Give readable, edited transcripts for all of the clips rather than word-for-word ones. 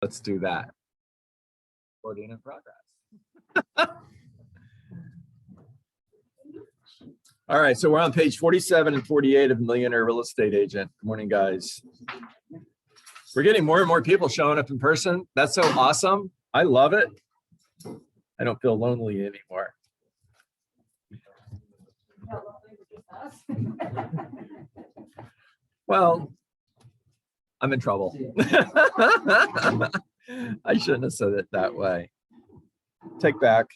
Let's do that. Recording in progress. All right, so we're on page 47 and 48 of Millionaire Real Estate Agent. Good morning, guys. We're getting more and more people showing up in person. That's so awesome. I love it. I don't feel lonely anymore. Well, I'm in trouble. I shouldn't have said it that way. Take back.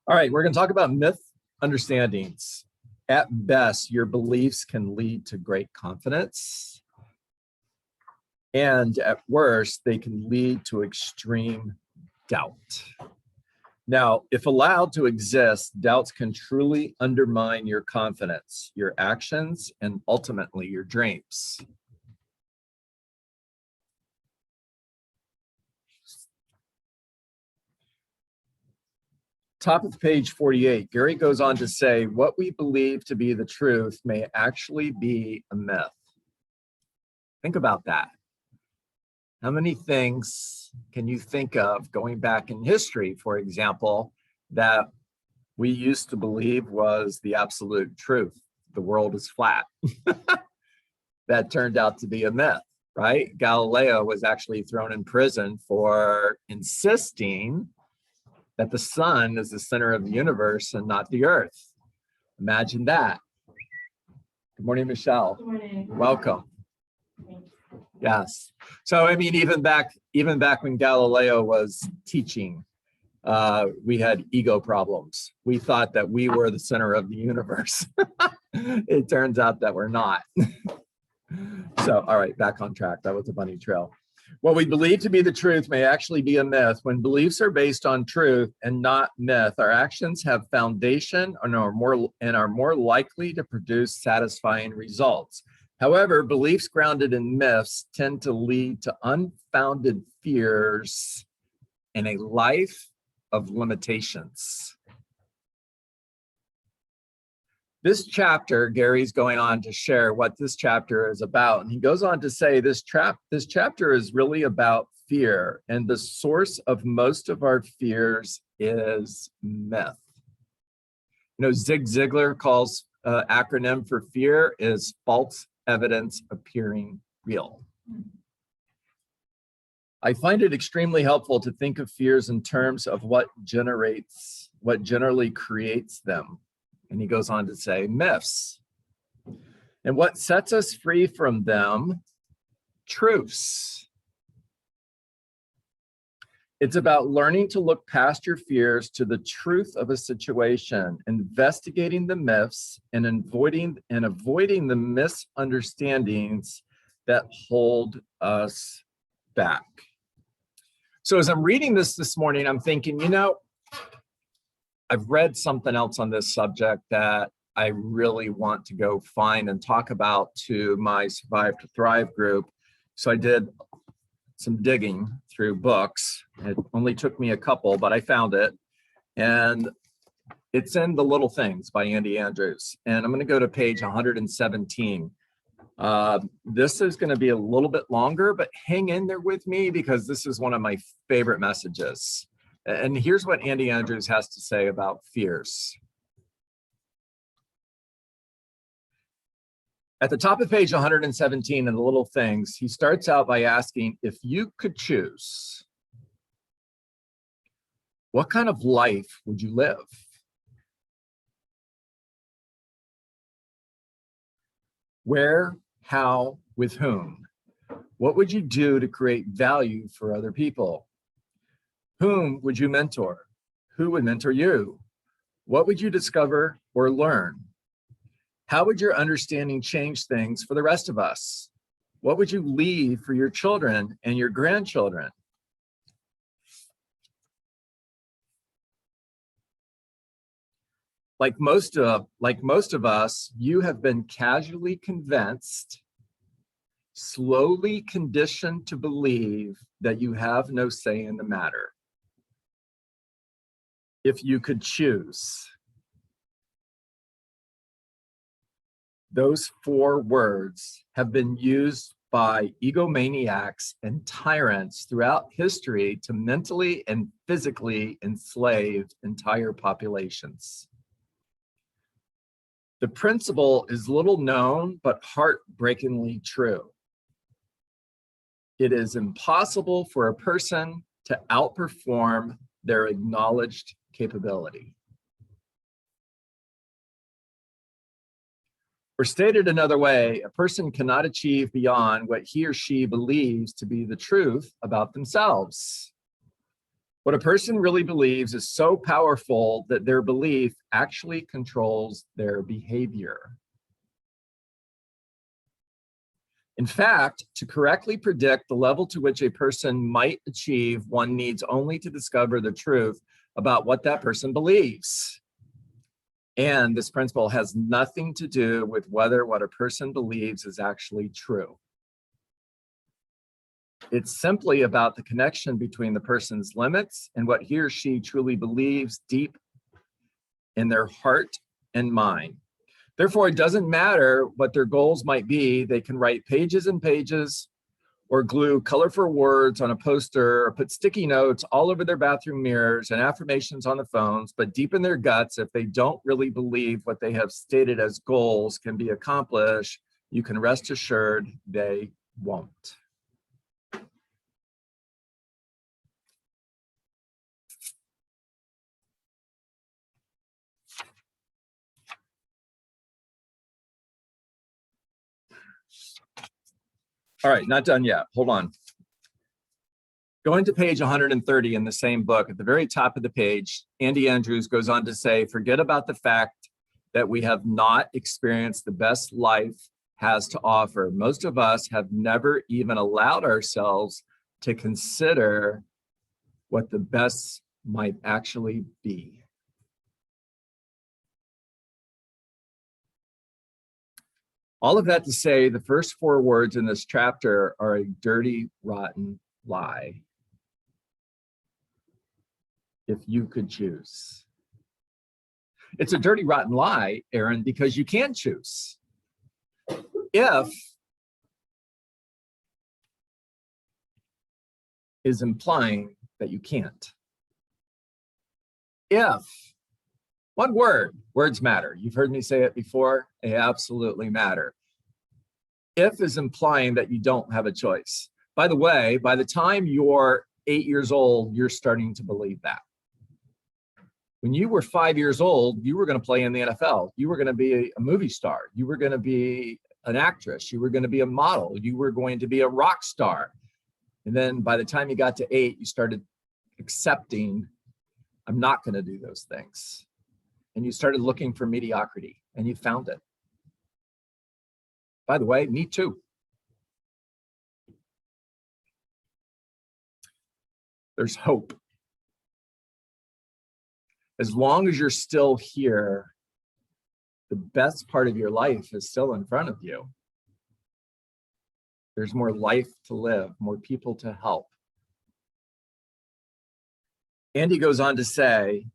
All right, we're going to talk about myth understandings. At best, your beliefs can lead to great confidence. And at worst, they can lead to extreme doubt. Now, if allowed to exist, doubts can truly undermine your confidence, your actions, and ultimately your dreams. Top of page 48, Gary goes on to say, what we believe to be the truth may actually be a myth. Think about that. How many things can you think of going back in history, for example, that we used to believe was the absolute truth? The world is flat. That turned out to be a myth, right? Galileo was actually thrown in prison for insisting that the sun is the center of the universe and not the earth. Imagine that. Good morning, Michelle. Good morning. Welcome. Yes. So, I mean, even back when Galileo was teaching, we had ego problems. We thought that we were the center of the universe. It turns out that we're not. So, all right, back on track. That was a bunny trail. What we believe to be the truth may actually be a myth. When beliefs are based on truth and not myth, our actions have foundation and are more likely to produce satisfying results. However, beliefs grounded in myths tend to lead to unfounded fears and a life of limitations. This chapter, Gary's going on to share what this chapter is about. And he goes on to say this chapter is really about fear. And the source of most of our fears is myth. You know, Zig Ziglar calls acronym for fear is false evidence appearing real. I find it extremely helpful to think of fears in terms of what generally creates them. And he goes on to say myths. And what sets us free from them? Truths. It's about learning to look past your fears to the truth of a situation, investigating the myths and avoiding the misunderstandings that hold us back. So as I'm reading this morning, I'm thinking, you know, I've read something else on this subject that I really want to go find and talk about to my Survive to Thrive group. So I did some digging through books. It only took me a couple, but I found it. And it's in The Little Things by Andy Andrews. And I'm going to go to page 117. This is going to be a little bit longer, but hang in there with me because this is one of my favorite messages. And here's what Andy Andrews has to say about fears. At the top of page 117 in The Little Things, he starts out by asking, if you could choose, what kind of life would you live? Where, how, with whom? What would you do to create value for other people? Whom would you mentor? Who would mentor you? What would you discover or learn? How would your understanding change things for the rest of us? What would you leave for your children and your grandchildren? Like most of us, you have been casually convinced, slowly conditioned to believe that you have no say in the matter. If you could choose, Those 4 words have been used by egomaniacs and tyrants throughout history to mentally and physically enslave entire populations. The principle is little known, but heartbreakingly true. It is impossible for a person to outperform their acknowledged capability. Or stated another way, a person cannot achieve beyond what he or she believes to be the truth about themselves. What a person really believes is so powerful that their belief actually controls their behavior. In fact, to correctly predict the level to which a person might achieve, one needs only to discover the truth about what that person believes. And this principle has nothing to do with whether what a person believes is actually true. It's simply about the connection between the person's limits and what he or she truly believes deep in their heart and mind. Therefore, it doesn't matter what their goals might be. They can write pages and pages or glue colorful words on a poster or put sticky notes all over their bathroom mirrors and affirmations on the phones, but deep in their guts, if they don't really believe what they have stated as goals can be accomplished, you can rest assured they won't. All right, not done yet. Hold on. Going to page 130 in the same book, at the very top of the page, Andy Andrews goes on to say, forget about the fact that we have not experienced the best life has to offer. Most of us have never even allowed ourselves to consider what the best might actually be. All of that to say, the first 4 words in this chapter are a dirty, rotten lie. If you could choose. It's a dirty, rotten lie, Aaron, because you can choose. If is implying that you can't. If, one word, words matter. You've heard me say it before, they absolutely matter. If is implying that you don't have a choice. By the way, by the time you're 8 years old, you're starting to believe that. When you were 5 years old, you were going to play in the NFL. You were going to be a movie star. You were going to be an actress. You were going to be a model. You were going to be a rock star. And then by the time you got to 8, you started accepting, I'm not going to do those things. And you started looking for mediocrity and you found it. By the way, me too. There's hope. As long as you're still here, the best part of your life is still in front of you. There's more life to live, more people to help. Andy goes on to say,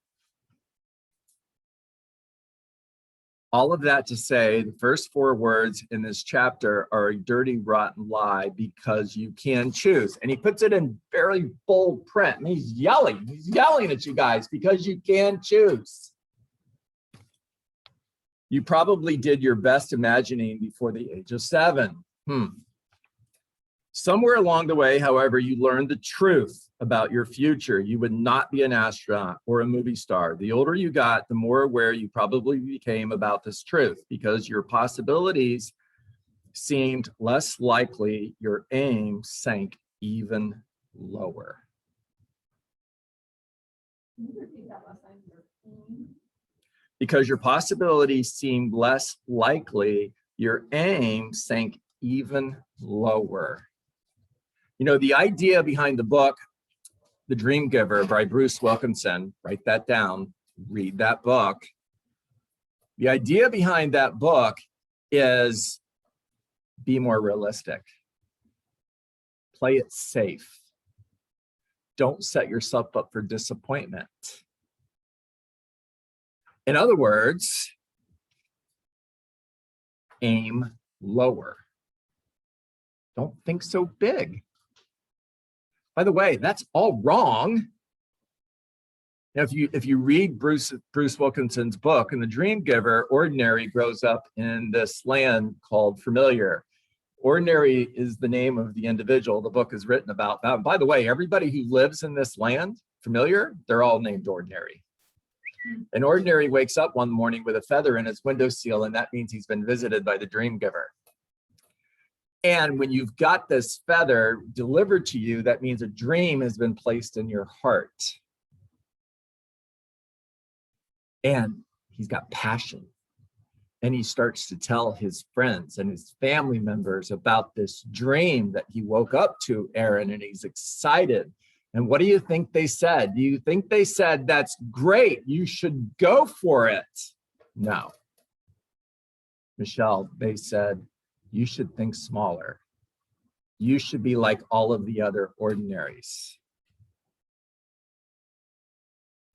all of that to say, the first 4 words in this chapter are a dirty, rotten lie because you can choose. And he puts it in very bold print. And he's yelling at you guys because you can choose. You probably did your best imagining before the age of 7. Somewhere along the way, however, you learned the truth about your future. You would not be an astronaut or a movie star. The older you got, the more aware you probably became about this truth because your possibilities seemed less likely, your aim sank even lower. Can you repeat that last line? Your aim? Because your possibilities seemed less likely, your aim sank even lower. You know, the idea behind the book, The Dream Giver by Bruce Wilkinson, write that down, read that book. The idea behind that book is be more realistic. Play it safe. Don't set yourself up for disappointment. In other words, Aim lower. Don't think so big. By the way, that's all wrong. Now, if you read Bruce Wilkinson's book, in The Dream Giver, ordinary grows up in this land called familiar. Ordinary is the name of the individual the book is written about. Now, by the way, everybody who lives in this land, familiar, they're all named Ordinary. An ordinary wakes up one morning with a feather in his windowsill, and that means he's been visited by the dream giver. And when you've got this feather delivered to you, that means a dream has been placed in your heart. And he's got passion. And he starts to tell his friends and his family members about this dream that he woke up to, Aaron, and he's excited. And what do you think they said? Do you think they said, that's great, you should go for it? No. Michelle, they said, you should think smaller. You should be like all of the other ordinaries.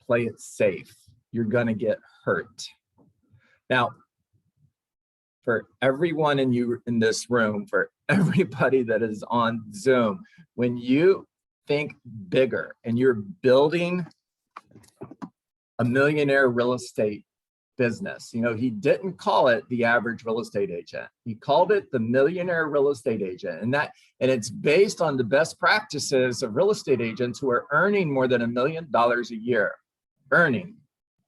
Play it safe. You're going to get hurt. Now, for everyone in this room, for everybody that is on Zoom, when you think bigger and you're building a millionaire real estate business, you know, he didn't call it the average real estate agent. He called it the millionaire real estate agent. And it's based on the best practices of real estate agents who are earning more than $1 million a year, earning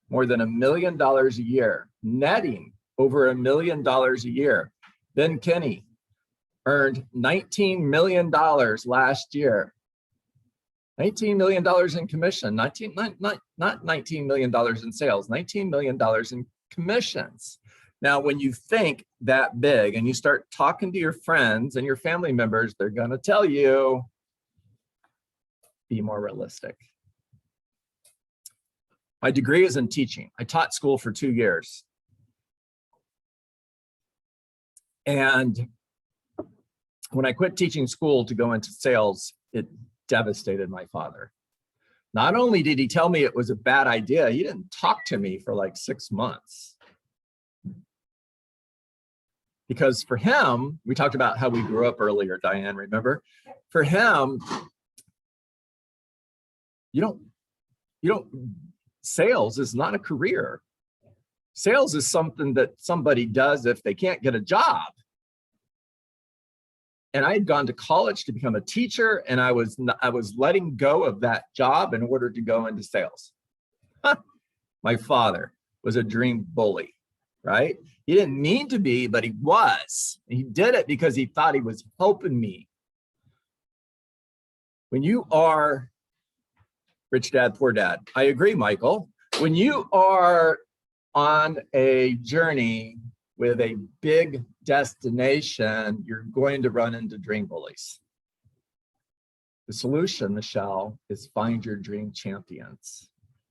more than $1 million a year, netting over $1 million a year. Ben Kinney earned $19 million last year. $19 million in commission, not $19 million in sales, $19 million in commissions. Now, when you think that big and you start talking to your friends and your family members, they're going to tell you, be more realistic. My degree is in teaching. I taught school for 2 years. And when I quit teaching school to go into sales, it devastated my father. Not only did he tell me it was a bad idea, he didn't talk to me for like 6 months. Because for him, we talked about how we grew up earlier, Diane, remember? For him, sales is not a career. Sales is something that somebody does if they can't get a job. And I had gone to college to become a teacher, and I was letting go of that job in order to go into sales. My father was a dream bully, right? He didn't mean to be, but he was. He did it because he thought he was helping me. When you are rich dad, poor dad, I agree, Michael. When you are on a journey with a big destination, you're going to run into dream bullies. The solution, Michelle, is find your dream champions.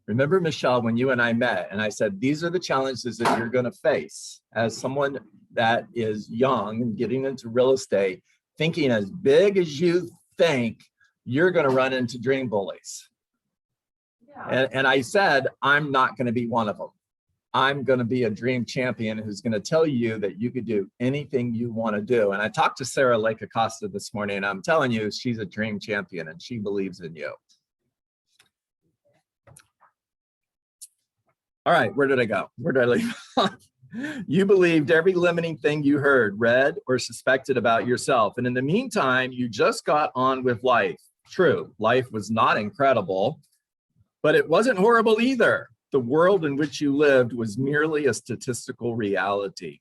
Remember, Michelle, when you and I met and I said, these are the challenges that you're going to face as someone that is young and getting into real estate, thinking as big as you think, you're going to run into dream bullies. Yeah. And I said, I'm not going to be one of them. I'm going to be a dream champion who's going to tell you that you could do anything you want to do. And I talked to Sarah Lake Acosta this morning, and I'm telling you, she's a dream champion and she believes in you. All right, where did I go? Where did I leave off? You believed every limiting thing you heard, read, or suspected about yourself. And in the meantime, you just got on with life. True, life was not incredible, but it wasn't horrible either. The world in which you lived was merely a statistical reality.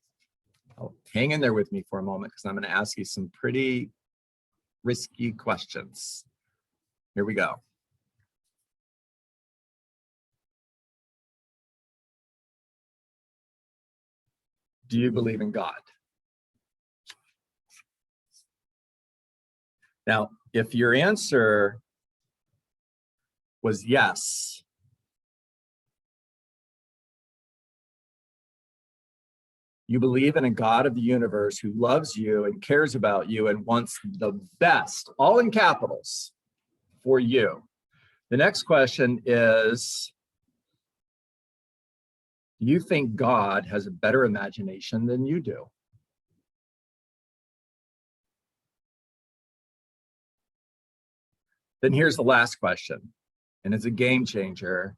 Oh, hang in there with me for a moment because I'm going to ask you some pretty risky questions. Here we go. Do you believe in God? Now, if your answer was yes, you believe in a God of the universe who loves you and cares about you and wants the best, all in capitals, for you. The next question is, do you think God has a better imagination than you do? Then here's the last question, and it's a game changer.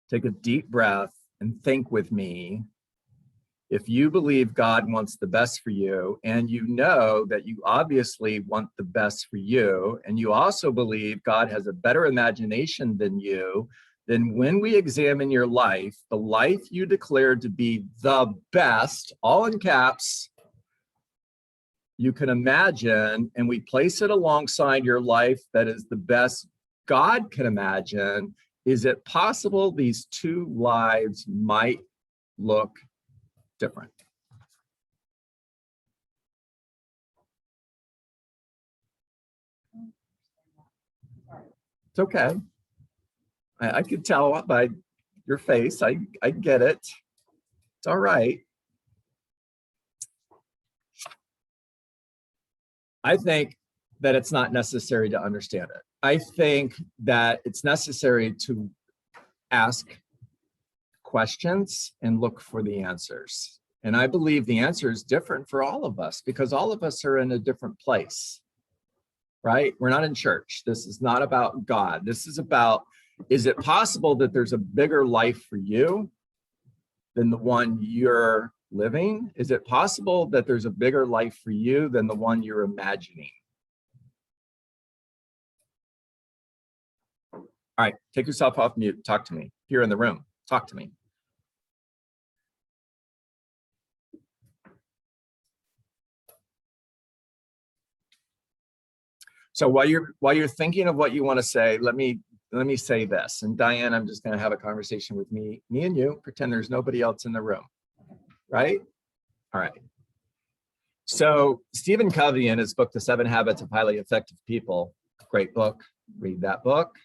Take a deep breath and think with me. If you believe God wants the best for you, and you know that you obviously want the best for you, and you also believe God has a better imagination than you, then when we examine your life, the life you declared to be the best, all in caps, you can imagine, and we place it alongside your life that is the best God can imagine, is it possible these two lives might look different? It's okay. I could tell by your face. I get it. It's all right. I think that it's not necessary to understand it. I think that it's necessary to ask questions and look for the answers. And I believe the answer is different for all of us because all of us are in a different place, right? We're not in church. This is not about God. This is about, is it possible that there's a bigger life for you than the one you're living? Is it possible that there's a bigger life for you than the one you're imagining? All right, take yourself off mute. Talk to me. If you're in the room, talk to me. So while you're thinking of what you want to say, let me say this. And Diane, I'm just going to have a conversation with me and you. Pretend there's nobody else in the room, right? All right. So Stephen Covey, in his book, The 7 Habits of Highly Effective People, great book. Read that book.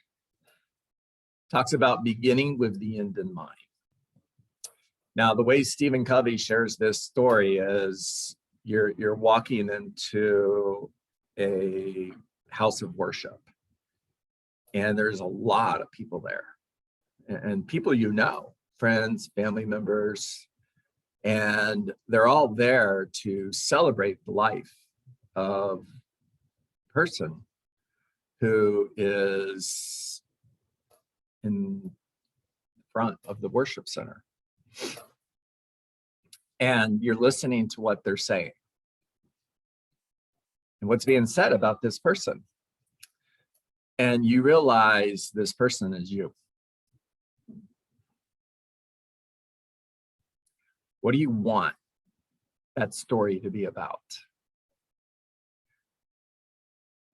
Talks about beginning with the end in mind. Now, the way Stephen Covey shares this story is you're walking into a house of worship, and there's a lot of people there, and people you know, friends, family members, and they're all there to celebrate the life of a person who is in front of the worship center. And you're listening to what they're saying and what's being said about this person. And you realize this person is you. What do you want that story to be about?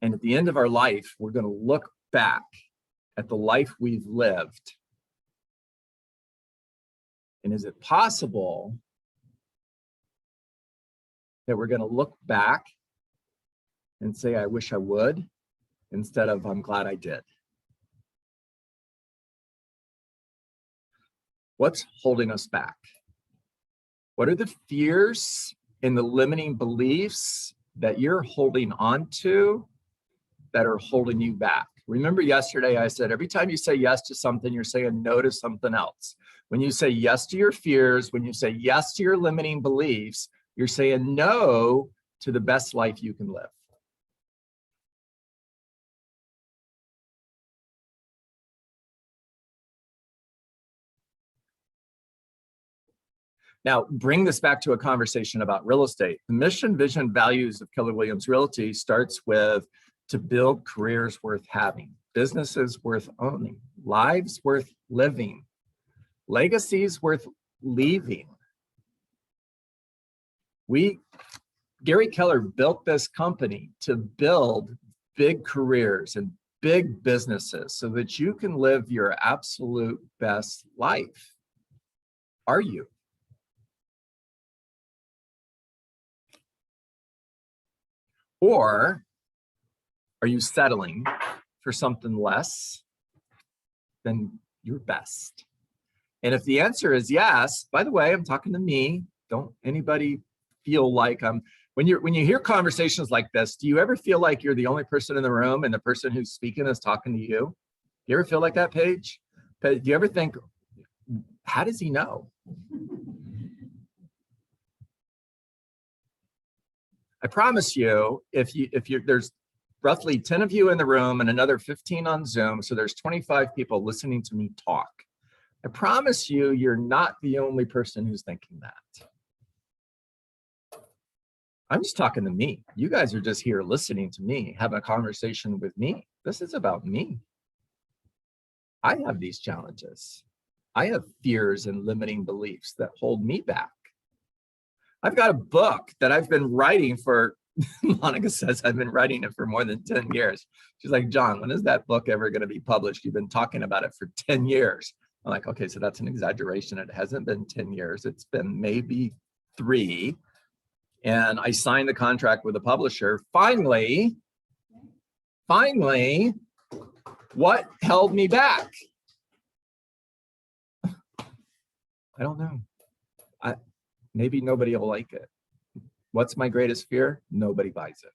And at the end of our life, we're going to look back at the life we've lived. And is it possible that we're going to look back and say, I wish I would, instead of I'm glad I did? What's holding us back? What are the fears and the limiting beliefs that you're holding on to that are holding you back? Remember yesterday I said, every time you say yes to something, you're saying no to something else. When you say yes to your fears, when you say yes to your limiting beliefs, you're saying no to the best life you can live. Now, bring this back to a conversation about real estate. The mission, vision, values of Keller Williams Realty starts with to build careers worth having, businesses worth owning, lives worth living, legacies worth leaving. Gary Keller built this company to build big careers and big businesses so that you can live your absolute best life. Are you? Or are you settling for something less than your best? And if the answer is yes, by the way, I'm talking to me. Don't anybody feel like when you hear conversations like this, do you ever feel like you're the only person in the room and the person who's speaking is talking to you? You ever feel like that, Paige? Do you ever think, how does he know? I promise you, if there's roughly 10 of you in the room and another 15 on Zoom. So there's 25 people listening to me talk. I promise you, you're not the only person who's thinking that. I'm just talking to me. You guys are just here listening to me, having a conversation with me. This is about me. I have these challenges. I have fears and limiting beliefs that hold me back. I've got a book that I've been writing for, Monica says I've been writing it for more than 10 years. She's like, John, when is that book ever going to be published? You've been talking about it for 10 years. I'm like, okay, so that's an exaggeration. It hasn't been 10 years. It's been maybe 3. And I signed the contract with the publisher. Finally, what held me back? I don't know. Maybe nobody will like it. What's my greatest fear? Nobody buys it.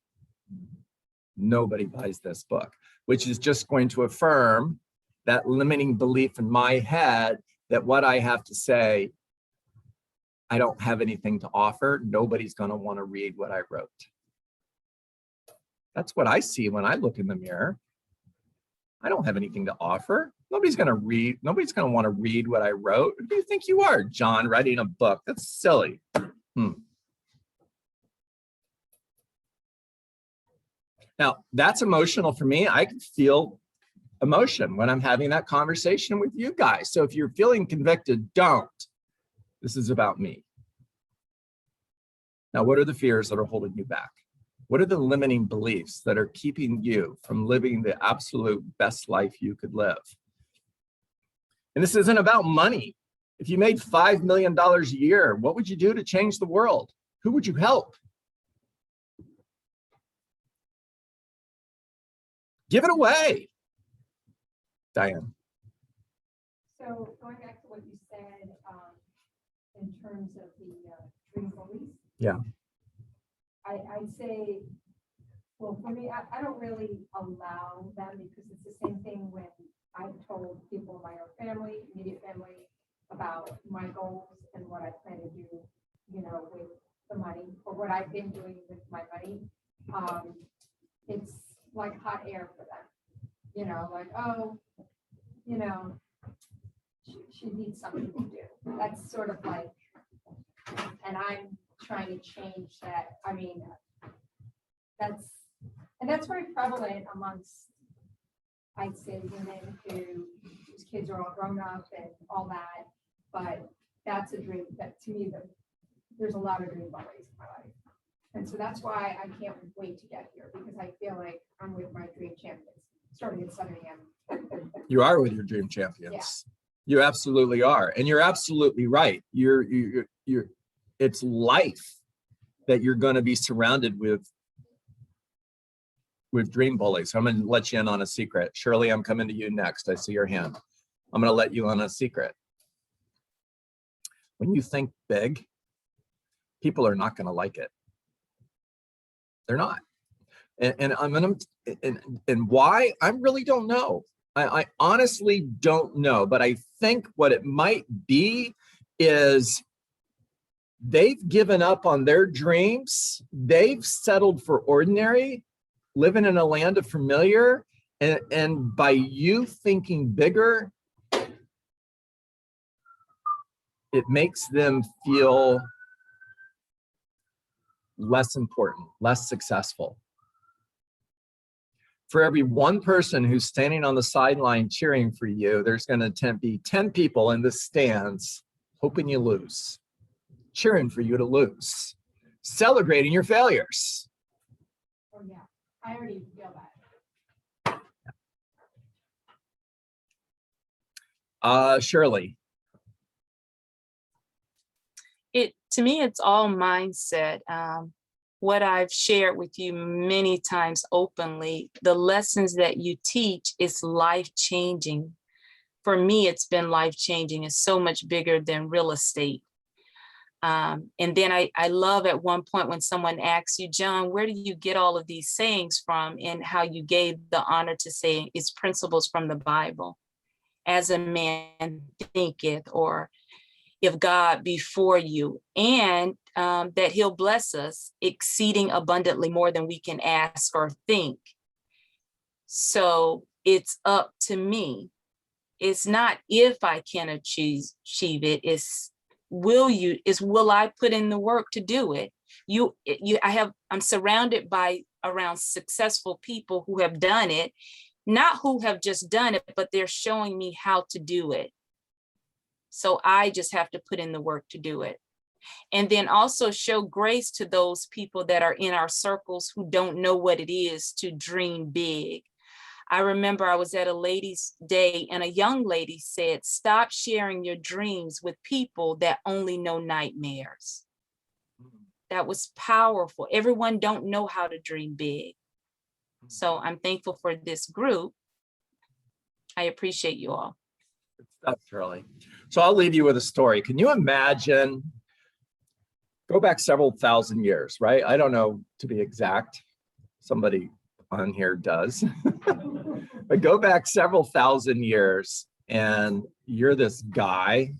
Nobody buys this book, which is just going to affirm that limiting belief in my head that what I have to say, I don't have anything to offer. Nobody's going to want to read what I wrote. That's what I see when I look in the mirror. I don't have anything to offer. Nobody's going to read. Nobody's going to want to read what I wrote. Who do you think you are, John, writing a book? That's silly. Now, that's emotional for me. I can feel emotion when I'm having that conversation with you guys. So if you're feeling convicted, don't. This is about me. Now, what are the fears that are holding you back? What are the limiting beliefs that are keeping you from living the absolute best life you could live? And this isn't about money. If you made $5 million a year, what would you do to change the world? Who would you help? Give it away. Diane. So going back to what you said in terms of the dream bullies. Yeah. I'd say, well, for me, I don't really allow them because it's the same thing when I've told people in my own family, immediate family, about my goals and what I plan to do, you know, with the money or what I've been doing with my money. It's like hot air for them, you know, like, oh, you know, she needs something to do. That's sort of like, and I'm trying to change that. I mean, that's very prevalent amongst, I'd say, women whose kids are all grown up and all that. But that's a dream that to me, there's a lot of dream bullies in my life. And so that's why I can't wait to get here because I feel like I'm with my dream champions starting at 7 a.m. You are with your dream champions. Yeah. You absolutely are. And you're absolutely right. It's life that you're going to be surrounded with dream bullies. I'm going to let you in on a secret. Shirley, I'm coming to you next. I see your hand. I'm going to let you in on a secret. When you think big, people are not going to like it. They're not. And I'm going to, and why? I really don't know. I honestly don't know, but I think what it might be is they've given up on their dreams. They've settled for ordinary, living in a land of familiar. And by you thinking bigger, it makes them feel less important, less successful. For every one person who's standing on the sideline cheering for you, there's going to be 10 people in the stands hoping you lose, cheering for you to lose, celebrating your failures. Oh, yeah. I already feel that. Shirley. To me, it's all mindset. What I've shared with you many times openly, the lessons that you teach is life-changing. For me, it's been life-changing. It's so much bigger than real estate. And then I love at one point when someone asks you, John, where do you get all of these sayings from? And how you gave the honor to say it's principles from the Bible. As a man thinketh, or if God be for you, and that he'll bless us exceeding abundantly more than we can ask or think. So it's up to me. It's not if I can achieve it, it's will I put in the work to do it? I'm surrounded by around successful people who have done it, not who have just done it, but they're showing me how to do it. So I just have to put in the work to do it. And then also show grace to those people that are in our circles who don't know what it is to dream big. I remember I was at a ladies' day and a young lady said, stop sharing your dreams with people that only know nightmares. That was powerful. Everyone don't know how to dream big. So I'm thankful for this group. I appreciate you all. Good stuff, Shirley. So I'll leave you with a story. Can you imagine, go back several thousand years, right? I don't know to be exact. Somebody on here does. But go back several thousand years and you're this guy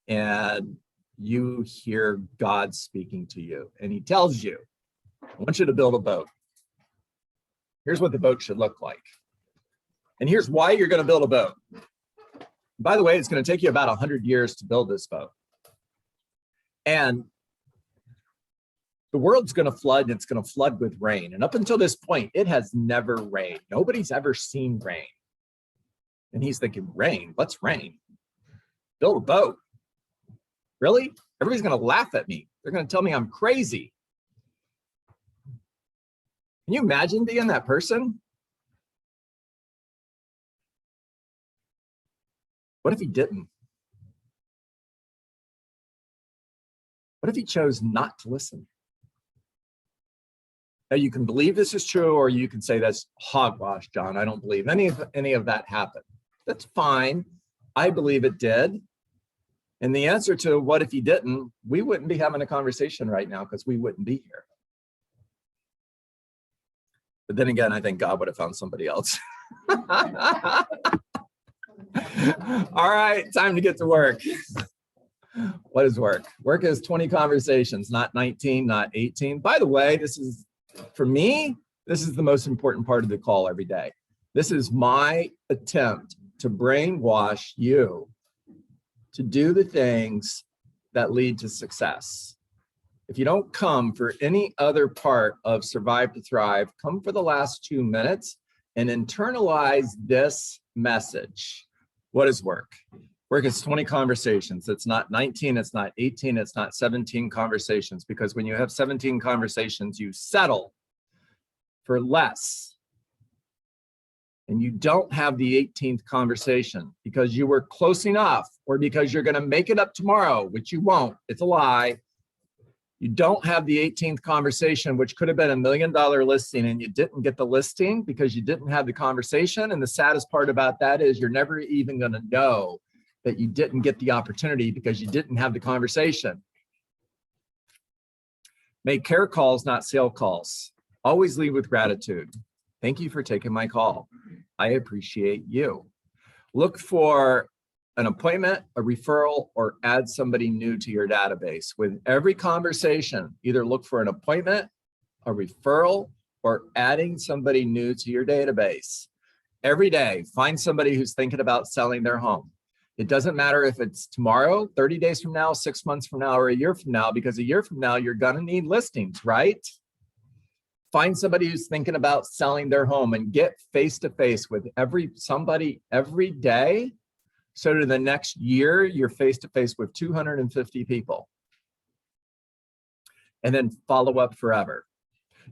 and you hear God speaking to you and he tells you, I want you to build a boat. Here's what the boat should look like. And here's why you're going to build a boat. By the way, it's going to take you about 100 years to build this boat. And the world's going to flood, and it's going to flood with rain. And up until this point, it has never rained. Nobody's ever seen rain. And he's thinking, rain? What's rain? Build a boat. Really? Everybody's going to laugh at me. They're going to tell me I'm crazy. Can you imagine being that person? What if he didn't? What if he chose not to listen? Now you can believe this is true, or you can say that's hogwash, John. I don't believe any of that happened. That's fine. I believe it did. And the answer to what if he didn't, we wouldn't be having a conversation right now because we wouldn't be here. But then again, I think God would have found somebody else. All right, time to get to work. What is work? Work is 20 conversations, not 19, not 18. By the way, this is, for me, this is the most important part of the call every day. This is my attempt to brainwash you to do the things that lead to success. If you don't come for any other part of Survive to Thrive, come for the last 2 minutes and internalize this message. What is work? Work is 20 conversations. It's not 19, it's not 18, it's not 17 conversations, because when you have 17 conversations, you settle for less. And you don't have the 18th conversation because you were close enough, or because you're going to make it up tomorrow, which you won't. It's a lie. You don't have the 18th conversation, which could have been $1 million listing, and you didn't get the listing because you didn't have the conversation. And the saddest part about that is you're never even going to know that you didn't get the opportunity because you didn't have the conversation. Make care calls, not sale calls. Always lead with gratitude. Thank you for taking my call. I appreciate you. Look for an appointment, a referral, or add somebody new to your database. With every conversation, either look for an appointment, a referral, or adding somebody new to your database. Every day, find somebody who's thinking about selling their home. It doesn't matter if it's tomorrow, 30 days from now, 6 months from now, or a year from now, because a year from now, you're gonna need listings, right? Find somebody who's thinking about selling their home and get face-to-face with somebody every day. So to the next year, you're face-to-face with 250 people. And then follow up forever.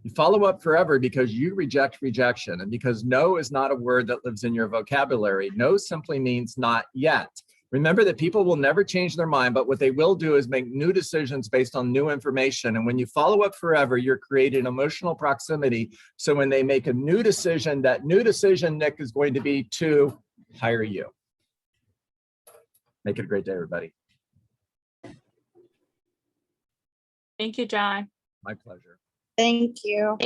You follow up forever because you reject rejection, and because no is not a word that lives in your vocabulary. No simply means not yet. Remember that people will never change their mind, but what they will do is make new decisions based on new information. And when you follow up forever, you're creating emotional proximity. So when they make a new decision, that new decision, Nick, is going to be to hire you. Make it a great day, everybody. Thank you, John. My pleasure. Thank you.